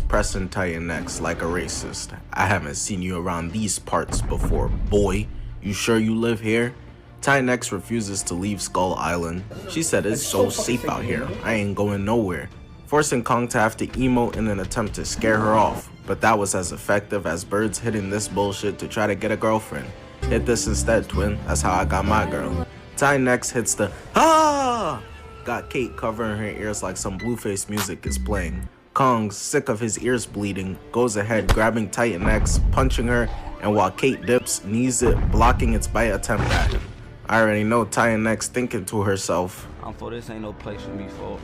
Pressing Titan X like a racist. I haven't seen you around these parts before, boy. You sure you live here? Titan X refuses to leave Skull Island. She said it's so safe out here, I ain't going nowhere. Forcing Kong to have to emote in an attempt to scare her off, but that was as effective as birds hitting this bullshit to try to get a girlfriend. Hit this instead, twin, that's how I got my girl. Titan X hits the ah! Got Kate covering her ears like some Blueface music is playing. Kong, sick of his ears bleeding, goes ahead grabbing Titan X, punching her, and while Kate dips, knees it, blocking its bite attempt at him. I already know Titan X thinking to herself, I'm for this ain't no place for me, folk.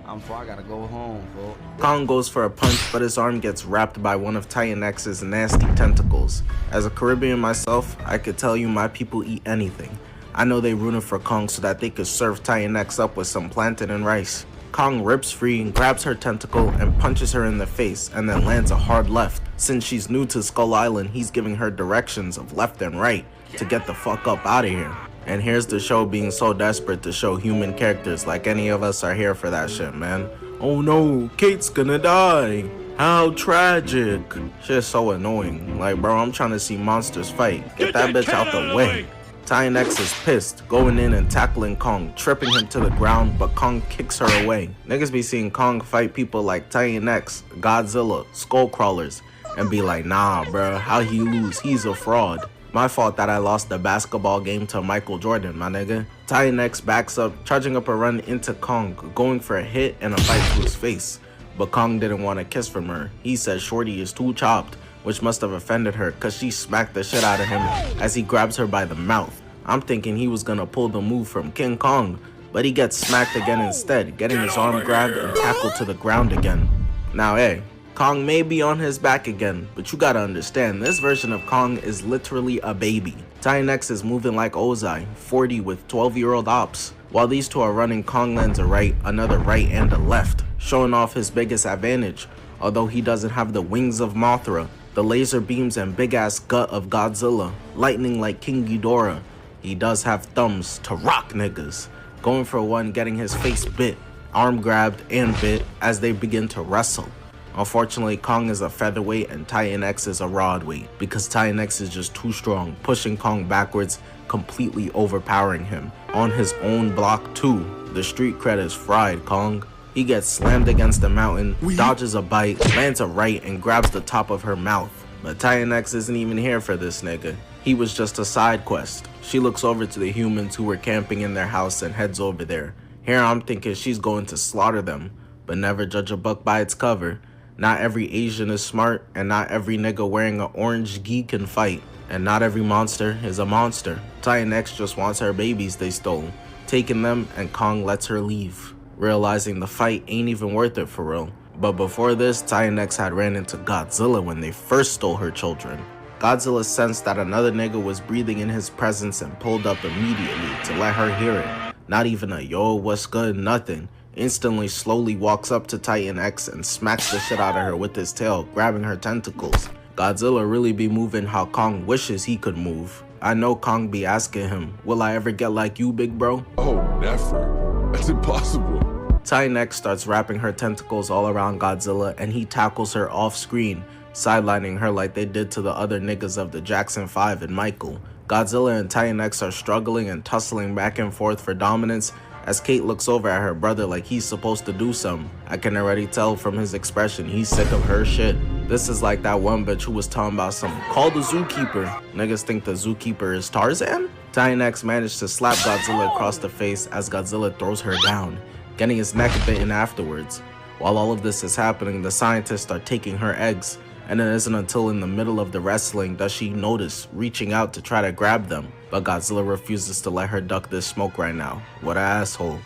I gotta go home, folk. Kong goes for a punch, but his arm gets wrapped by one of Titan X's nasty tentacles. As a Caribbean myself, I could tell you my people eat anything. I know they rooted for Kong so that they could serve Titan X up with some plantain and rice. Kong rips free and grabs her tentacle and punches her in the face and then lands a hard left. Since she's new to Skull Island, he's giving her directions of left and right to get the fuck up out of here. And here's the show being so desperate to show human characters like any of us are here for that shit, man. Oh no, Kate's gonna die. How tragic. Shit's so annoying. Like, bro, I'm trying to see monsters fight. Get that bitch out the way. Titan X is pissed, going in and tackling Kong, tripping him to the ground, but Kong kicks her away. Niggas be seeing Kong fight people like Titan X, Godzilla, Skullcrawlers, and be like, nah bruh, how he lose? He's a fraud. My fault that I lost the basketball game to Michael Jordan, my nigga. Titan X backs up, charging up a run into Kong, going for a hit and a bite to his face. But Kong didn't want a kiss from her. He said Shorty is too chopped, which must have offended her cause she smacked the shit out of him as he grabs her by the mouth. I'm thinking he was gonna pull the move from King Kong, but he gets smacked again instead, getting his arm grabbed and tackled to the ground again. Now hey, Kong may be on his back again, but you gotta understand, this version of Kong is literally a baby. Titan X is moving like Ozai, 40 with 12-year-old ops. While these two are running, Kong lands a right, another right, and a left, showing off his biggest advantage. Although he doesn't have the wings of Mothra, the laser beams and big ass gut of Godzilla, lightning like King Ghidorah, he does have thumbs to rock niggas. Going for one, getting his face bit, arm grabbed and bit as they begin to wrestle. Unfortunately, Kong is a featherweight and Titan X is a rod weight because Titan X is just too strong, pushing Kong backwards, completely overpowering him. On his own block too, the street cred is fried, Kong. He gets slammed against the mountain, dodges a bite, lands a right, and grabs the top of her mouth. But Titan X isn't even here for this nigga. He was just a side quest. She looks over to the humans who were camping in their house and heads over there. Here I'm thinking she's going to slaughter them, but never judge a book by its cover. Not every Asian is smart, and not every nigga wearing an orange gi can fight. And not every monster is a monster. Titan X just wants her babies they stole, taking them, and Kong lets her leave, realizing the fight ain't even worth it for real. But before this, Titan X had ran into Godzilla when they first stole her children. Godzilla sensed that another nigga was breathing in his presence and pulled up immediately to let her hear it. Not even a yo, what's good, nothing. Instantly slowly walks up to Titan X and smacks the shit out of her with his tail, grabbing her tentacles. Godzilla really be moving how Kong wishes he could move. I know Kong be asking him, will I ever get like you, big bro? Oh, never. That's impossible. Titan X starts wrapping her tentacles all around Godzilla and he tackles her off screen, sidelining her like they did to the other niggas of the Jackson 5 and Michael. Godzilla and Titan X are struggling and tussling back and forth for dominance as Kate looks over at her brother like he's supposed to do something. I can already tell from his expression he's sick of her shit. This is like that one bitch who was talking about something. Call the zookeeper. Niggas think the zookeeper is Tarzan? Titan X managed to slap Godzilla across the face as Godzilla throws her down, getting his neck bitten afterwards. While all of this is happening, the scientists are taking her eggs, and it isn't until in the middle of the wrestling does she notice reaching out to try to grab them, but Godzilla refuses to let her duck this smoke right now. What an asshole.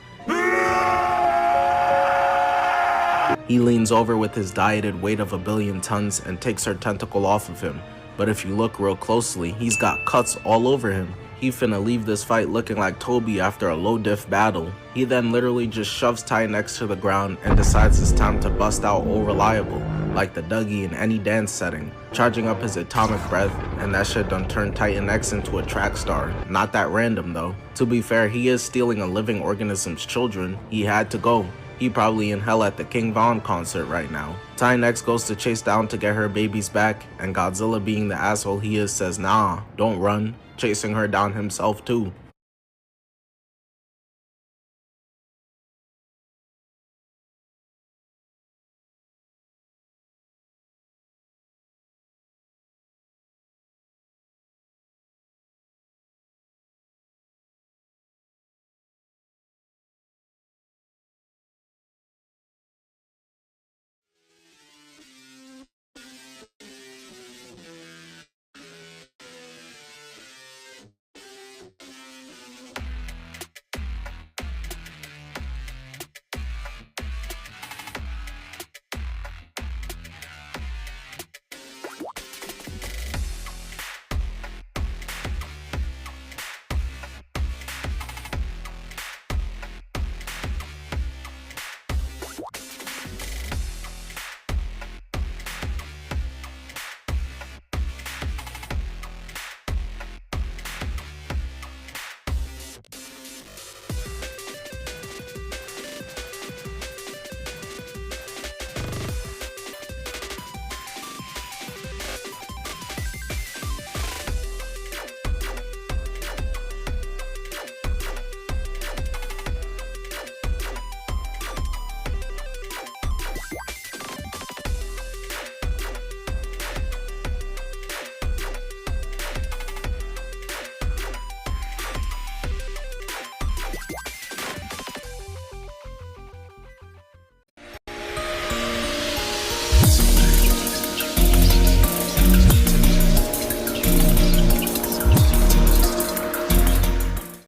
He leans over with his dieted weight of 1 billion tons and takes her tentacle off of him, but if you look real closely, he's got cuts all over him. He finna leave this fight looking like Toby after a low diff battle. He then literally just shoves Titan X to the ground and decides it's time to bust out All Reliable, like the Dougie in any dance setting, charging up his atomic breath, and that shit done turned Titan X into a track star. Not that random though. To be fair, he is stealing a living organism's children. He had to go. He probably in hell at the King Von concert right now. Titan X goes to chase down to get her babies back, and Godzilla, being the asshole he is, says nah, don't run, chasing her down himself too.